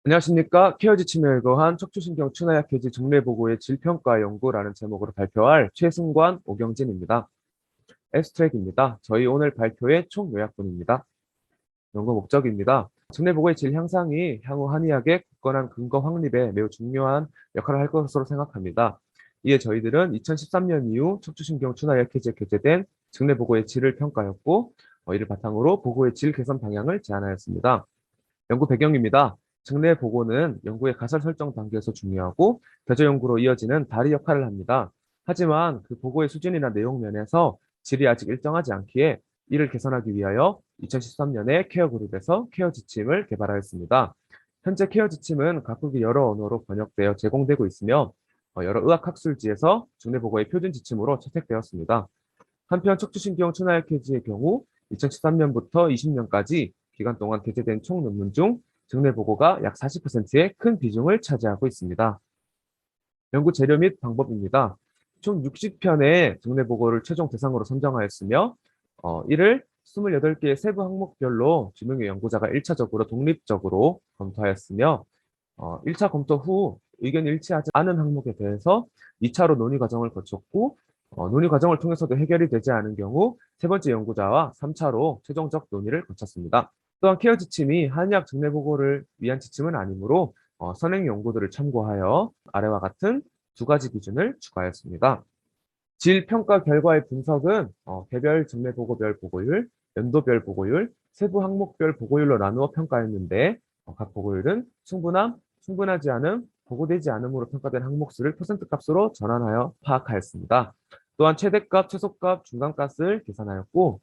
안녕하십니까. 케어지침에 의거한 척추신경 추나약해지 정례보고의 질평가 연구라는 제목으로 발표할 최승관, 오경진입니다. 애스트랙입니다. 저희 오늘 발표의 총 요약본입니다. 연구 목적입니다. 정례보고의 질 향상이 향후 한의학의 굳건한 근거 확립에 매우 중요한 역할을 할 것으로 생각합니다. 이에 저희들은 2013년 이후 척추신경 추나약해지에 게재된 정례보고의 질을 평가했고, 이를 바탕으로 보고의 질 개선 방향을 제안하였습니다. 연구 배경입니다. 정례 보고는 연구의 가설 설정 단계에서 중요하고 대조 연구로 이어지는 다리 역할을 합니다. 하지만 그 보고의 수준이나 내용 면에서 질이 아직 일정하지 않기에 이를 개선하기 위하여 2013년에 케어 그룹에서 케어 지침을 개발하였습니다. 현재 케어 지침은 각국의 여러 언어로 번역되어 제공되고 있으며 여러 의학학술지에서 정례 보고의 표준 지침으로 채택되었습니다. 한편 척추신경 추나약해지의 경우 2013년부터 20년까지 기간 동안 게재된 총 논문 중 정례 보고가 약 40%의 큰 비중을 차지하고 있습니다. 연구 재료 및 방법입니다. 총 60편의 정례 보고를 최종 대상으로 선정하였으며 이를 28개의 세부 항목별로 두 명의 연구자가 1차적으로 독립적으로 검토하였으며 1차 검토 후 의견이 일치하지 않은 항목에 대해서 2차로 논의 과정을 거쳤고 논의 과정을 통해서도 해결이 되지 않은 경우 세 번째 연구자와 3차로 최종적 논의를 거쳤습니다. 또한 케어 지침이 한의학 정례 보고를 위한 지침은 아니므로 선행 연구들을 참고하여 아래와 같은 두 가지 기준을 추가하였습니다. 질 평가 결과의 분석은 개별 정례 보고별 보고율, 연도별 보고율, 세부 항목별 보고율로 나누어 평가했는데 각 보고율은 충분함, 충분하지 않음, 보고되지 않음으로 평가된 항목 수를 퍼센트 값으로 전환하여 파악하였습니다. 또한 최대값, 최소값, 중간값을 계산하였고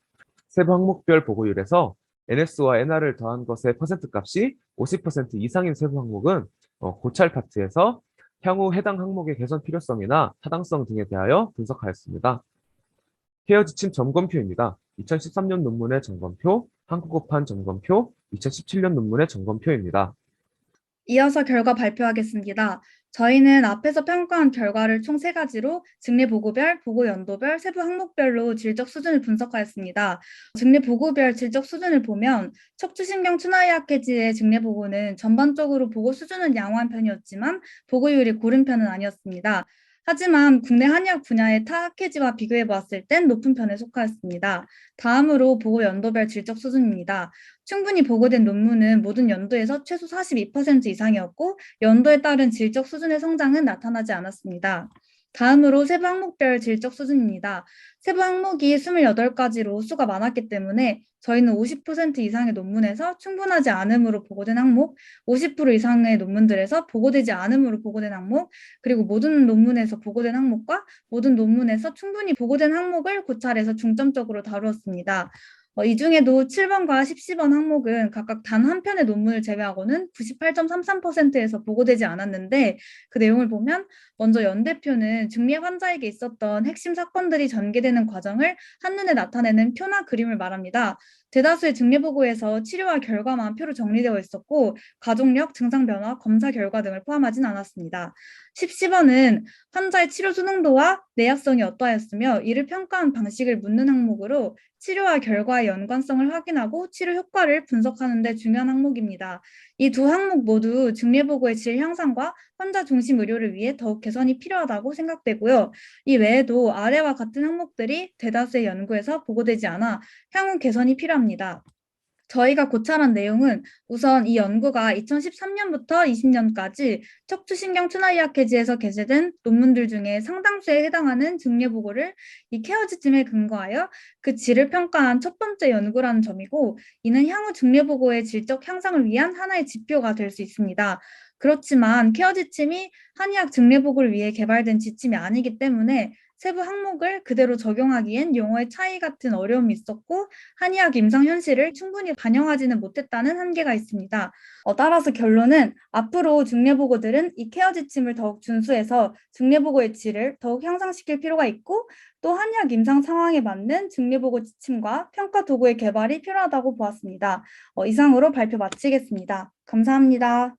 세부 항목별 보고율에서 NS와 NR을 더한 것의 퍼센트 값이 50% 이상인 세부 항목은 고찰 파트에서 향후 해당 항목의 개선 필요성이나 타당성 등에 대하여 분석하였습니다. 케어 지침 점검표입니다. 2013년 논문의 점검표, 한국어판 점검표, 2017년 논문의 점검표입니다. 이어서 결과 발표하겠습니다. 저희는 앞에서 평가한 결과를 총 세가지로 증례보고별, 보고연도별, 세부 항목별로 질적 수준을 분석하였습니다. 증례보고별 질적 수준을 보면 척추신경 추나이학회지의 증례보고는 전반적으로 보고 수준은 양호한 편이었지만 보고율이 고른 편은 아니었습니다. 하지만 국내 한의학 분야의 타 학회지와 비교해 보았을 땐 높은 편에 속하였습니다. 다음으로 보고 연도별 질적 수준입니다. 충분히 보고된 논문은 모든 연도에서 최소 42% 이상이었고 연도에 따른 질적 수준의 성장은 나타나지 않았습니다. 다음으로 세부 항목별 질적 수준입니다. 세부 항목이 28가지로 수가 많았기 때문에 저희는 50% 이상의 논문에서 충분하지 않음으로 보고된 항목, 50% 이상의 논문들에서 보고되지 않음으로 보고된 항목, 그리고 모든 논문에서 보고된 항목과 모든 논문에서 충분히 보고된 항목을 고찰해서 중점적으로 다루었습니다. 이 중에도 7번과 10번 항목은 각각 단 한 편의 논문을 제외하고는 98.33%에서 보고되지 않았는데 그 내용을 보면 먼저 연 대표는 중매 환자에게 있었던 핵심 사건들이 전개되는 과정을 한눈에 나타내는 표나 그림을 말합니다. 대다수의 증례보고에서 치료와 결과만 표로 정리되어 있었고 가족력, 증상 변화, 검사 결과 등을 포함하진 않았습니다. 10번은 환자의 치료 수능도와 내약성이 어떠하였으며 이를 평가한 방식을 묻는 항목으로 치료와 결과의 연관성을 확인하고 치료 효과를 분석하는 데 중요한 항목입니다. 이 두 항목 모두 증례보고의 질 향상과 환자 중심 의료를 위해 더욱 개선이 필요하다고 생각되고요. 이 외에도 아래와 같은 항목들이 대다수의 연구에서 보고되지 않아 향후 개선이 필요합니다. 저희가 고찰한 내용은 우선 이 연구가 2013년부터 20년까지 척추신경 추나이학회지에서 게재된 논문들 중에 상당수에 해당하는 증례보고를 이 케어지침에 근거하여 그 질을 평가한 첫 번째 연구라는 점이고 이는 향후 증례보고의 질적 향상을 위한 하나의 지표가 될 수 있습니다. 그렇지만 케어지침이 한의학 증례보고를 위해 개발된 지침이 아니기 때문에 세부 항목을 그대로 적용하기엔 용어의 차이 같은 어려움이 있었고 한의학 임상 현실을 충분히 반영하지는 못했다는 한계가 있습니다. 따라서 결론은 앞으로 중례보고들은 이 케어 지침을 더욱 준수해서 중례보고의 질을 더욱 향상시킬 필요가 있고 또 한의학 임상 상황에 맞는 중례보고 지침과 평가 도구의 개발이 필요하다고 보았습니다. 이상으로 발표 마치겠습니다. 감사합니다.